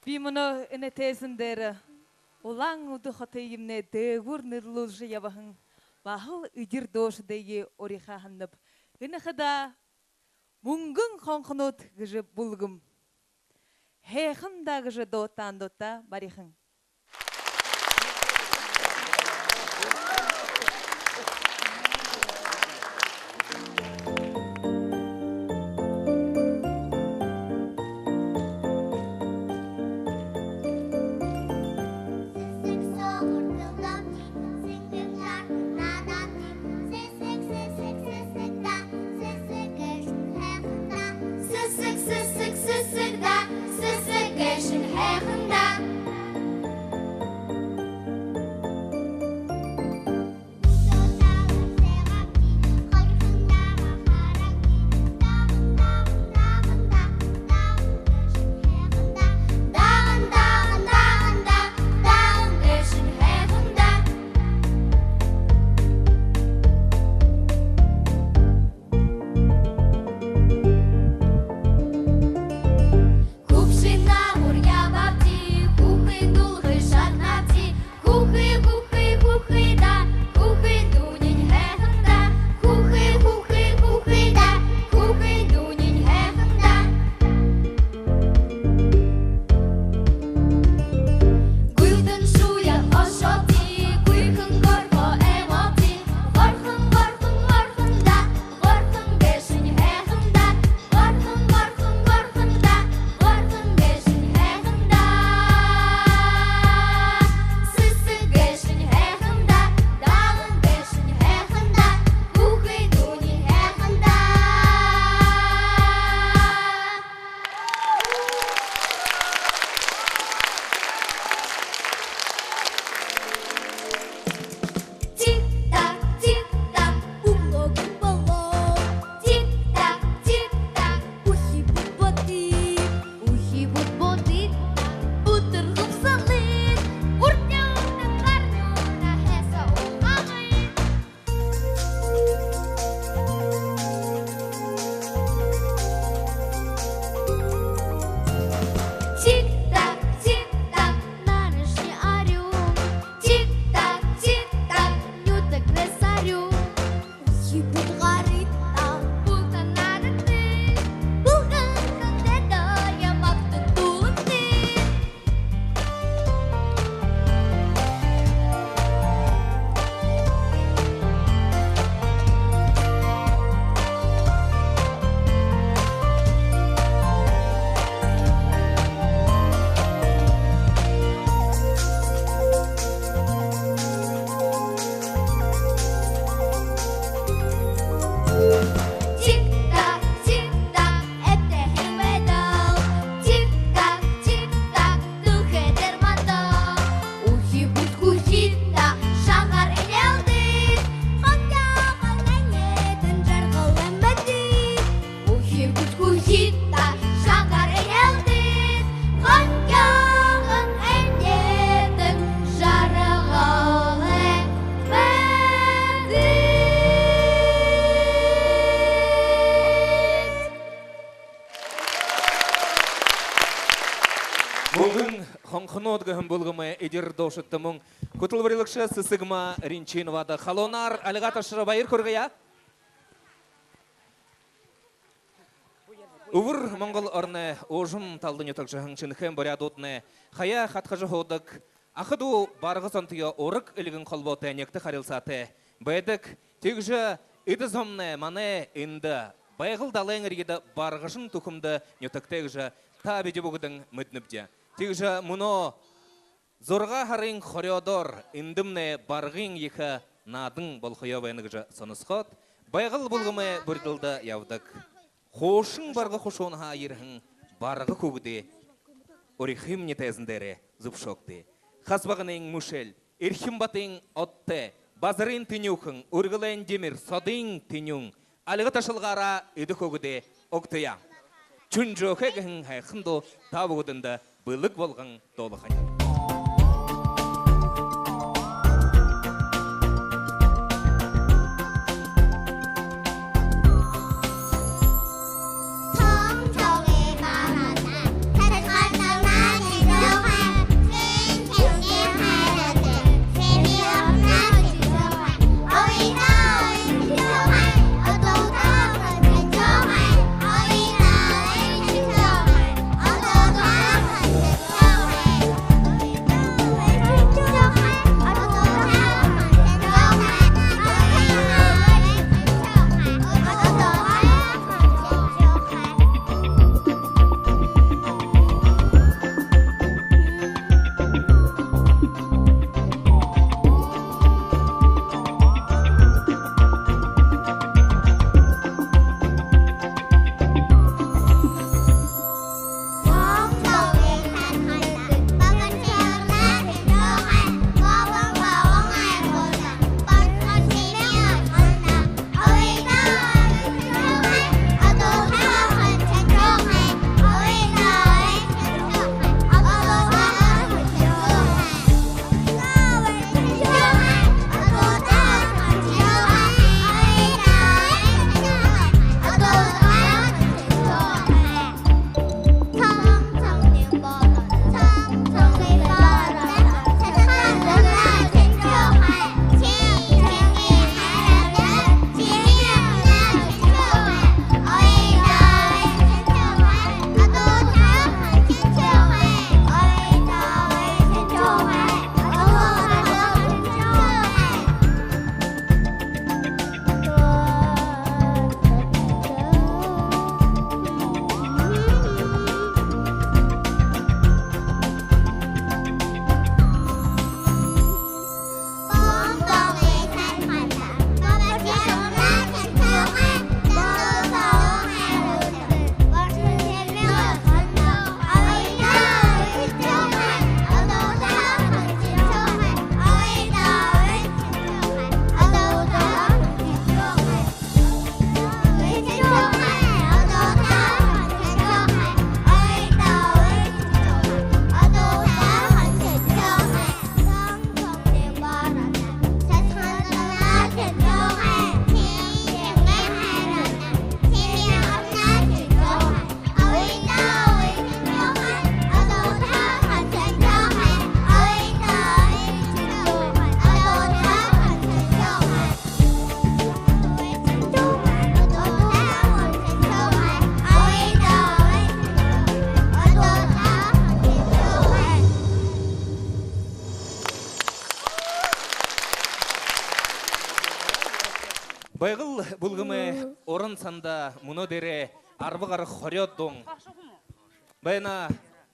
Бимоно эне тезіндері. Олаң уды хотайымне дегур нырлылжы ябахын. Бахыл үдір дошы дейге ориха ханнып. Үні қыда мұңгын қонқынот гыжы бұлгым. Хейхым да гыжы доттан дотта барихын. Хонхнодгым булгымы эдир дошыттымың. Кутылварилыкшы сысыгма Ринчиновады. Халонар алигаташыра байыр көргея? Увыр Монгол орны ожым талдын етікші хыңчынхым борядотны. Хая хатқажы ходык. Ахыду барғы сонтыя орық үлігін қолботы некті қарилсаты. Бәдік тегжі идізомны маны инді. Байғыл далайыңыр еді барғышын тұқымды нетіктегжі табеде бұғыдың мүдніпде. Тегжі мұны зорға харың хориодор индімне барғың егі надың болхойо бәнігжі сонысқот. Байғыл бұлғымы бүрділді явдық. Хошың барғы хошуынға ерхің барғы көгіде орихим нетезіндері зұпшоқты. Хасбағының мүшел, ерхим батың отты, базарын тінюхың, үргілен демір, содың тінюң, алығы ташылғара үді көгіде оқтыя. Чүн жоқығың хайқынды табығыдында бұлық болғың долы қайдар. 통통에 말하나 다른 건너나 내가 Байгыл булгымы орын санда мұны дере арбығары хорёддың. Байна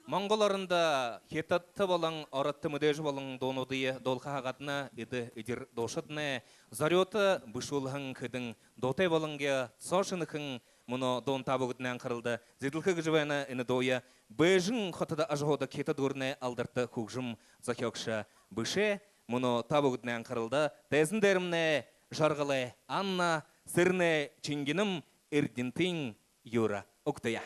Монголарында хетатты болан оратты мүдеж болан донудыйы долқа ағатына иді идір дошыдны зарёты бұшулғын кыдың дотай боланге сошынықын мұны дон табығыдынан қырылды. Зиділкі гіжбайна іні дойы бэжін қотыда ажығода кеті дұрны алдырты құғжым захёкша бұше мұны табығыдынан қырылды. Тәзіндерімне жарғылы Анна сырны чингенім эрдинтин юра уктая.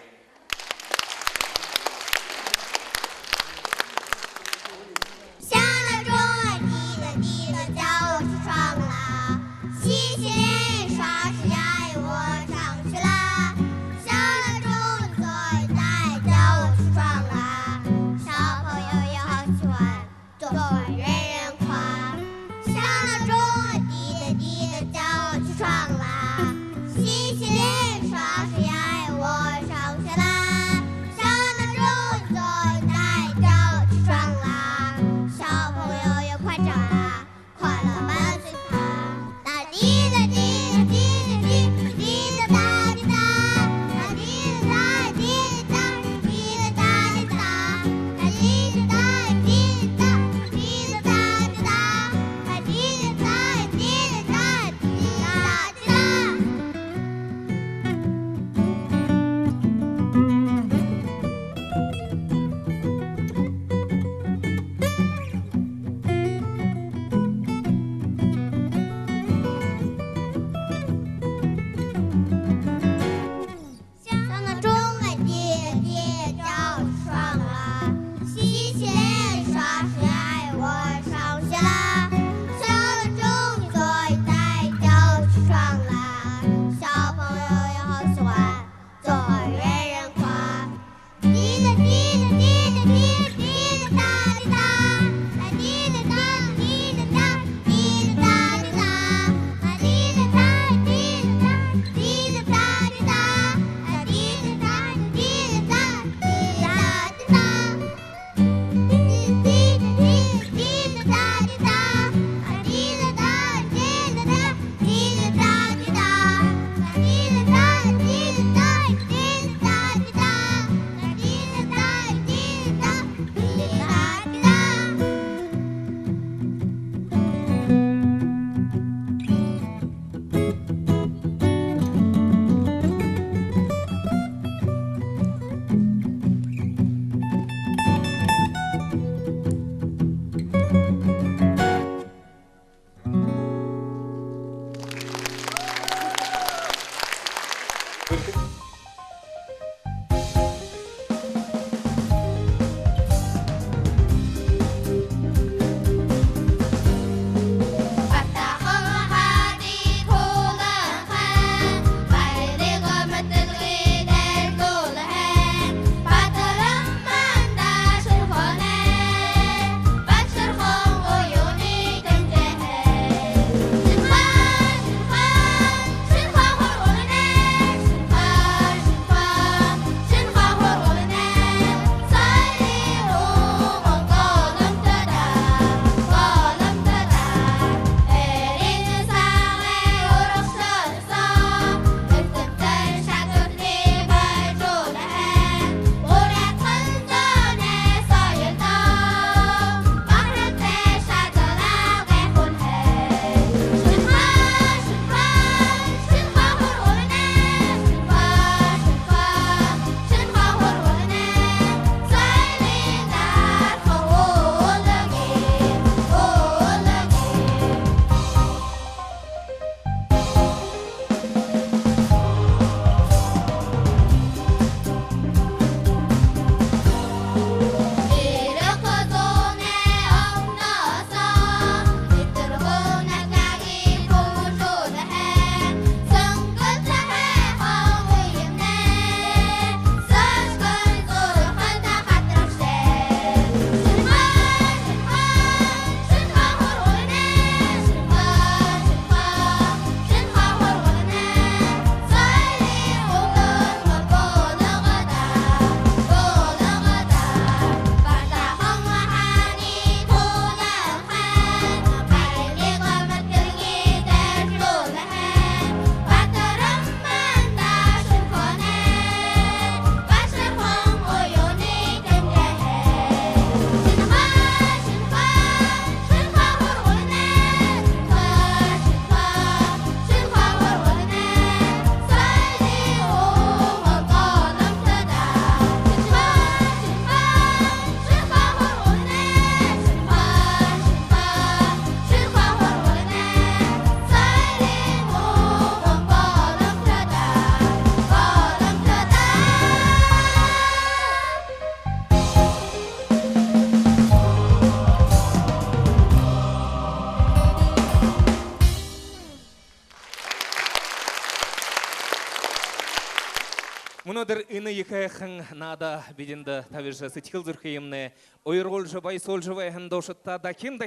Мұнадыр үні екайқын нада беденді тавиржа сытхил зүрхейімне ойырғол жабай сол жабай хындошытта дакин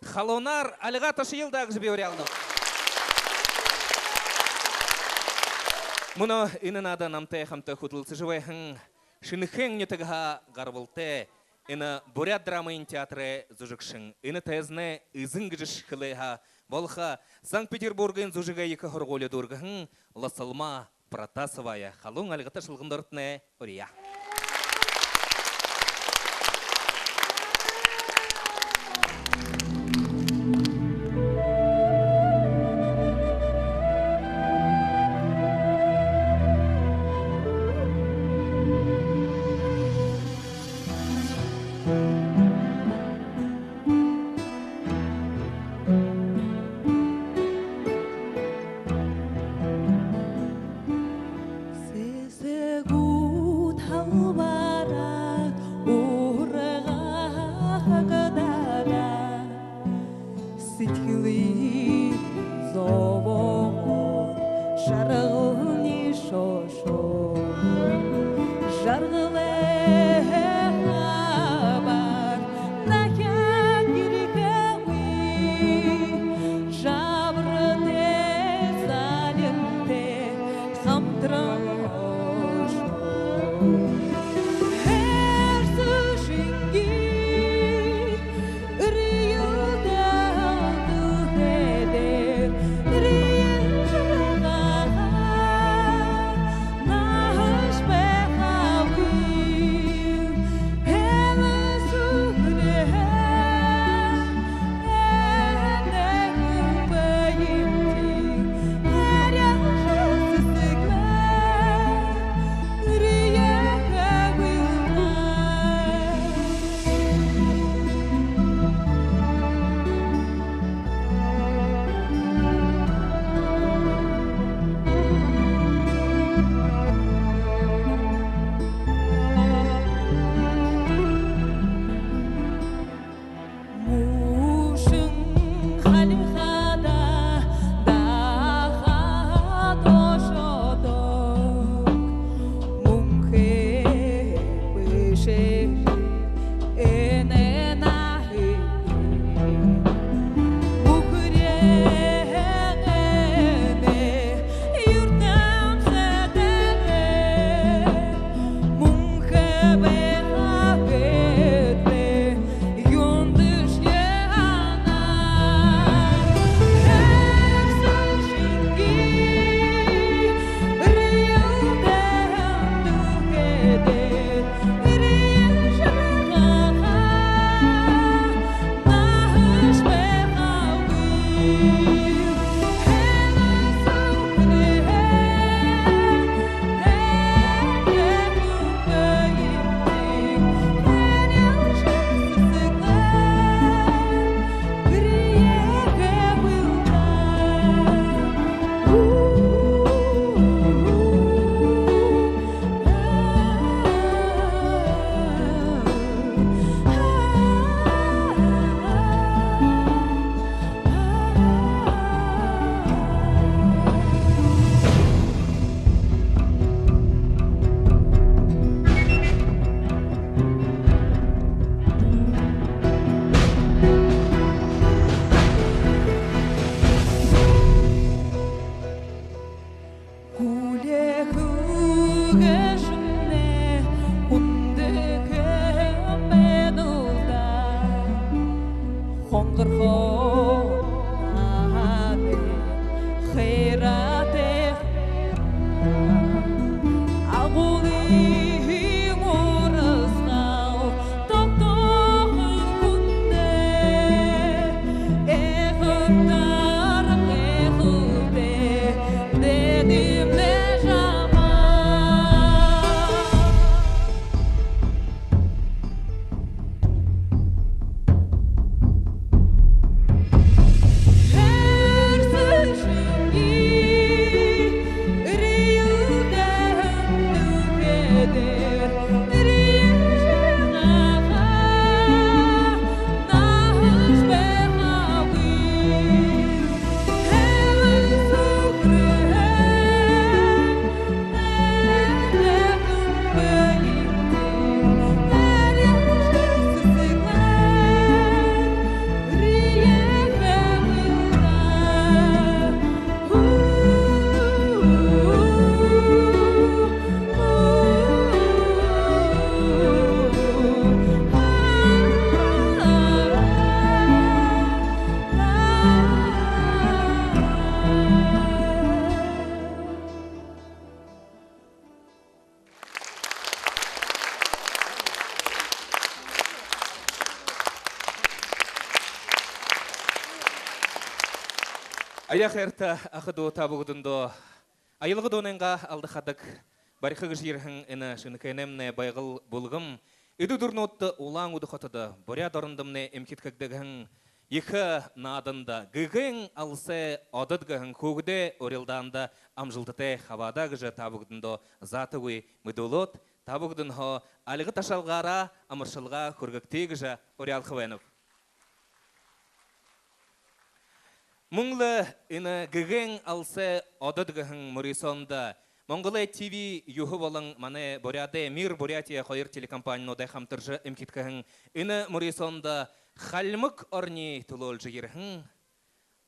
халонар алыға ташы елдағы жібе өре алдым. Мұны үні нада намтай хамты құтылсы жабай хын шынықын нетіға ғарбылты үні Бурят драмайын театры зүжікшін. Үні тәзіне үзін гіжіш қылыға болға Санкт-Петербургын зүжіға екі ғырғолы дұрғын ласылма Протасовая халун алгата шылғындыртны ория. Аяқ әрті ақыду табығыдындо. Айылғы доненға алдықадық. Барықығы жерхің іні шыныкенемне байғыл бұлғым. Үді дұрнотты улаң ұды қотыды. Боря дорындымне емкеткігдігің. Екі надында гігің алсы одыдгығың көгіде орелданда амжылдыте хавада гыжы табығдындо заты өй мүдулот. Табығдынхо алығы ташалғара амыршылға көргікте гыжы орел хывенов. Мұңлы іні гігің алсы одыдгығың мұрисонда. Монголия ТВ юху болың мане боряде Мир Бурятия қойыр телекомпанияны одай қамтыржы імкеткігің. Іні мұрисонда Хальмык орни тулолжы ерхің.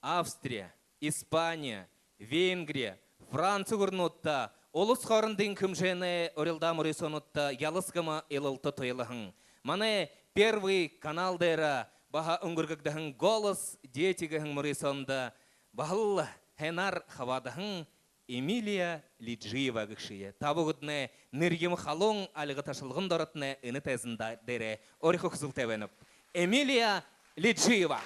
Австрия, Испания, Венгрия, Франция күрнутта, олыс қорындың күмжені орелда мұрисонутта ялысқыма елылты тойлығың. Мане первый канал дайра баха үңгіргігдігің голос детігігің мұрисонда бағыл хенар хавадығың Эмилия Лиджиева гікшие. Табығыдны ніргім халуң алығы ташылғын дорытны үні тәзінда дәрі орихы құзыл тәвеніп. Эмилия Лиджиева.